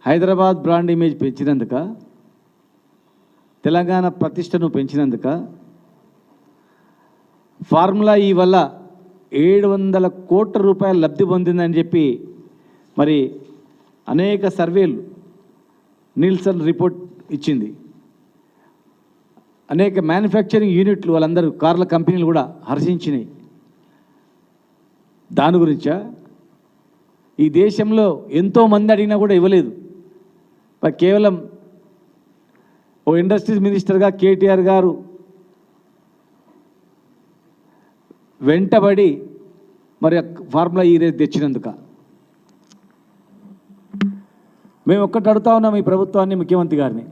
Hyderabad brand image పెంచినందుక, Telangana ప్రతిష్టను పెంచినందుక, formula ఈ వల్ల 700 కోట్ల రూపాయల లబ్ధి పొందిందని చెప్పి మరి అనేక సర్వేలు నిల్సన్ రిపోర్ట్ ఇచ్చింది. అనేక మ్యానుఫ్యాక్చరింగ్ యూనిట్లు వాళ్ళందరూ కార్ల కంపెనీలు కూడా హర్షించినాయి. దాని గురించా? ఈ దేశంలో ఎంతోమంది అడిగినా కూడా ఇవ్వలేదు. కేవలం ఓ ఇండస్ట్రీస్ మినిస్టర్గా కేటీఆర్ గారు వెంటబడి మరి ఫార్ములా ఈ రేస్ తెచ్చినందుక. మేము ఒక్కటి అడుగుతా ఉన్నాం ఈ ప్రభుత్వాన్ని, ముఖ్యమంత్రి గారిని.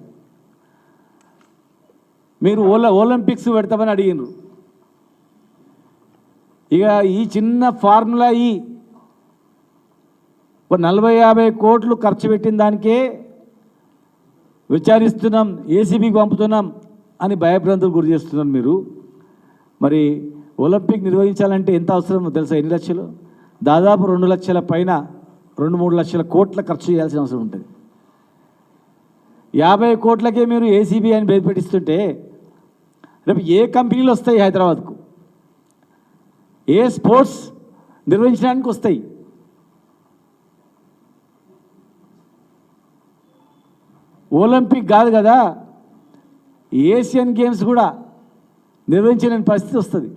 మీరు ఒలింపిక్స్ పెడతామని అడిగినారు. ఇక ఈ చిన్న ఫార్ములా ఈ 40-50 కోట్లు ఖర్చు పెట్టిన దానికే విచారిస్తున్నాం, ఏసీబీకి పంపుతున్నాం అని భయభ్రాంతులు గురి చేస్తున్నారు మీరు. మరి ఒలింపిక్ నిర్వహించాలంటే ఎంత అవసరమో తెలుసా? ఎన్ని లక్షలు? దాదాపు 2 లక్షల పైన, 2-3 లక్షల కోట్ల ఖర్చు చేయాల్సిన అవసరం ఉంటుంది. 50 కోట్లకే మీరు ఏసీబీ అని బయటపెట్టిస్తుంటే రేపు ఏ కంపెనీలు వస్తాయి హైదరాబాద్కు? ఏ స్పోర్ట్స్ నిర్వహించడానికి వస్తాయి? ఒలింపిక్ కాదు కదా, ఏషియన్ గేమ్స్ కూడా నిర్వహించలేని పరిస్థితి వస్తుంది.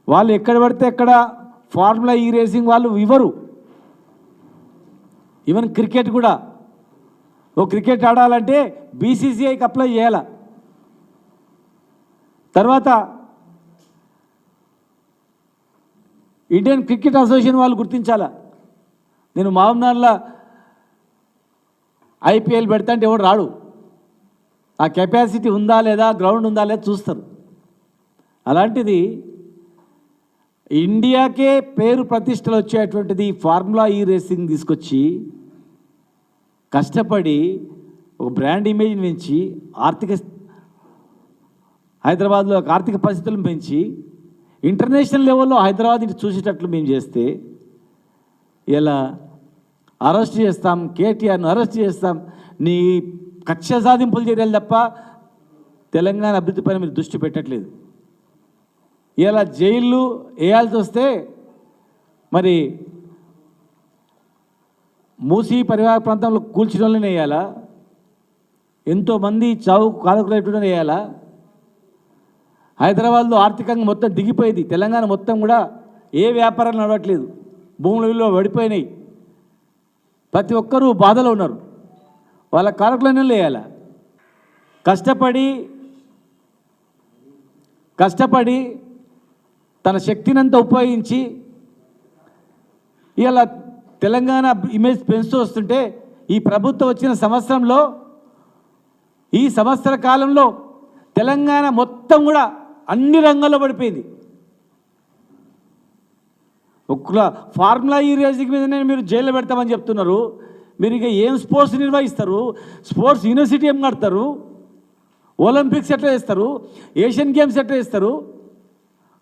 వాళ్ళు ఎక్కడ పడితే ఎక్కడ ఫార్ములా ఈ రేసింగ్ వాళ్ళు ఇవ్వరు. ఈవెన్ క్రికెట్ కూడా, ఓ క్రికెట్ ఆడాలంటే బీసీసీఐకి అప్లై చేయాల. తర్వాత ఇండియన్ క్రికెట్ అసోసియేషన్ వాళ్ళు గుర్తించాలా. నేను మామూనార్లో ఐపీఎల్ పెడతా అంటే ఎవడు రాడు. ఆ కెపాసిటీ ఉందా లేదా, గ్రౌండ్ ఉందా లేదా చూస్తారు. అలాంటిది ఇండియాకే పేరు ప్రతిష్టలు వచ్చేటువంటిది ఫార్ములా ఈ రేసింగ్ తీసుకొచ్చి కష్టపడి ఒక బ్రాండ్ ఇమేజ్ని పెంచి హైదరాబాద్లో ఆర్థిక పరిస్థితులను పెంచి ఇంటర్నేషనల్ లెవెల్లో హైదరాబాద్ చూసేటట్లు మేము చేస్తే ఇలా అరెస్ట్ చేస్తాం, కేటీఆర్ను అరెస్ట్ చేస్తాం, నీ కక్ష సాధింపుల చర్యలు తప్ప తెలంగాణ అభివృద్ధి పైన మీరు దృష్టి పెట్టట్లేదు. ఇలా జైళ్ళు వేయాల్సి వస్తే మరి మూసీ పరివాహక ప్రాంతంలో కూల్చిన వాళ్ళని వేయాలా? ఎంతోమంది చావు కాలకులైన వేయాలా? హైదరాబాద్లో ఆర్థికంగా మొత్తం దిగిపోయింది. తెలంగాణ మొత్తం కూడా ఏ వ్యాపారాలు నడవట్లేదు, భూముల విలువ పడిపోయినాయి. ప్రతి ఒక్కరూ బాధలో ఉన్నారు. వాళ్ళ కారకులైన వేయాలా? కష్టపడి తన శక్తినంతా ఉపయోగించి ఇలా తెలంగాణ ఇమేజ్ పెంచుతూ వస్తుంటే ఈ ప్రభుత్వం వచ్చిన సంవత్సరంలో, ఈ సంవత్సర కాలంలో తెలంగాణ మొత్తం కూడా అన్ని రంగాల్లో పడిపోయింది. ఒక్క ఫార్ములా ఈ రేసింగ్ మీదనే మీరు జైల్లో పెడతామని చెప్తున్నారు. మీరు ఇక ఏం స్పోర్ట్స్ నిర్వహిస్తారు? స్పోర్ట్స్ యూనివర్సిటీ ఏం కడతారు? ఒలింపిక్స్ ఎట్లా చేస్తారు? ఏషియన్ గేమ్స్ ఎట్లా చేస్తారు?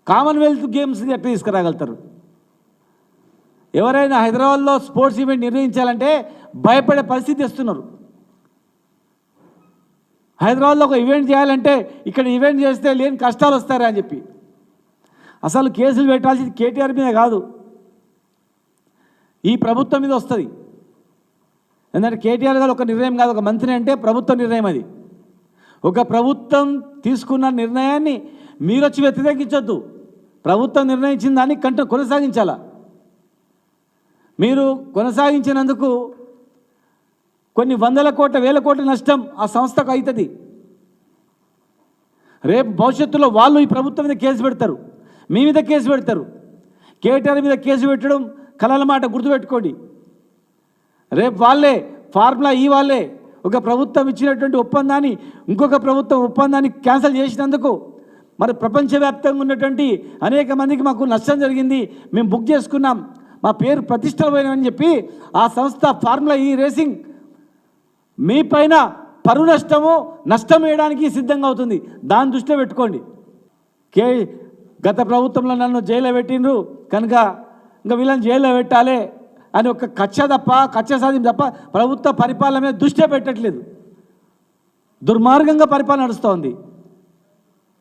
కామన్వెల్త్ గేమ్స్ ఎట్లా తీసుకురాగలుగుతారు? ఎవరైనా హైదరాబాద్లో స్పోర్ట్స్ ఈవెంట్ నిర్వహించాలంటే భయపడే పరిస్థితి తెస్తున్నారు. హైదరాబాద్లో ఒక ఈవెంట్ చేయాలంటే ఇక్కడ ఈవెంట్ చేస్తే లేని కష్టాలు వస్తారా అని చెప్పి అసలు కేసులు పెట్టాల్సింది కేటీఆర్ మీద కాదు, ఈ ప్రభుత్వం మీద వస్తుంది. ఎందుకంటే కేటీఆర్ గారు ఒక నిర్ణయం కాదు, ఒక మంత్రి అంటే ప్రభుత్వ నిర్ణయం. అది ఒక ప్రభుత్వం తీసుకున్న నిర్ణయాన్ని మీరు వచ్చి వ్యతిరేకించొద్దు. ప్రభుత్వం నిర్ణయించిన దాన్ని కొనసాగించాలా. మీరు కొనసాగించినందుకు కొన్ని 100 కోట్ల 1000 కోట్ల నష్టం ఆ సంస్థకు అవుతుంది. రేపు భవిష్యత్తులో వాళ్ళు ఈ ప్రభుత్వం మీద కేసు పెడతారు, మీ మీద కేసు పెడతారు. కేటీఆర్ మీద కేసు పెట్టడం కలల మాట, గుర్తుపెట్టుకోండి. రేపు వాళ్ళే ఫార్ములా ఈ వాళ్ళే ఒక ప్రభుత్వం ఇచ్చినటువంటి ఒప్పందాన్ని ఇంకొక ప్రభుత్వం ఒప్పందాన్ని క్యాన్సిల్ చేసినందుకు మరి ప్రపంచవ్యాప్తంగా ఉన్నటువంటి అనేక మందికి మాకు నష్టం జరిగింది, మేము బుక్ చేసుకున్నాం, మా పేరు ప్రతిష్టలు పోయినామని చెప్పి ఆ సంస్థ ఫార్ములా ఈ రేసింగ్ మీ పైన పరువు నష్టం వేయడానికి సిద్ధంగా అవుతుంది. దాన్ని దృష్టిలో పెట్టుకోండి. గత ప్రభుత్వంలో నన్ను జైల్లో పెట్టిండ్రు కనుక ఇంకా వీళ్ళని జైల్లో పెట్టాలి అని ఒక కక్ష సాధ్యం తప్ప ప్రభుత్వ పరిపాలన మీద దృష్టి పెట్టట్లేదు. దుర్మార్గంగా పరిపాలన నడుస్తూ ఉంది.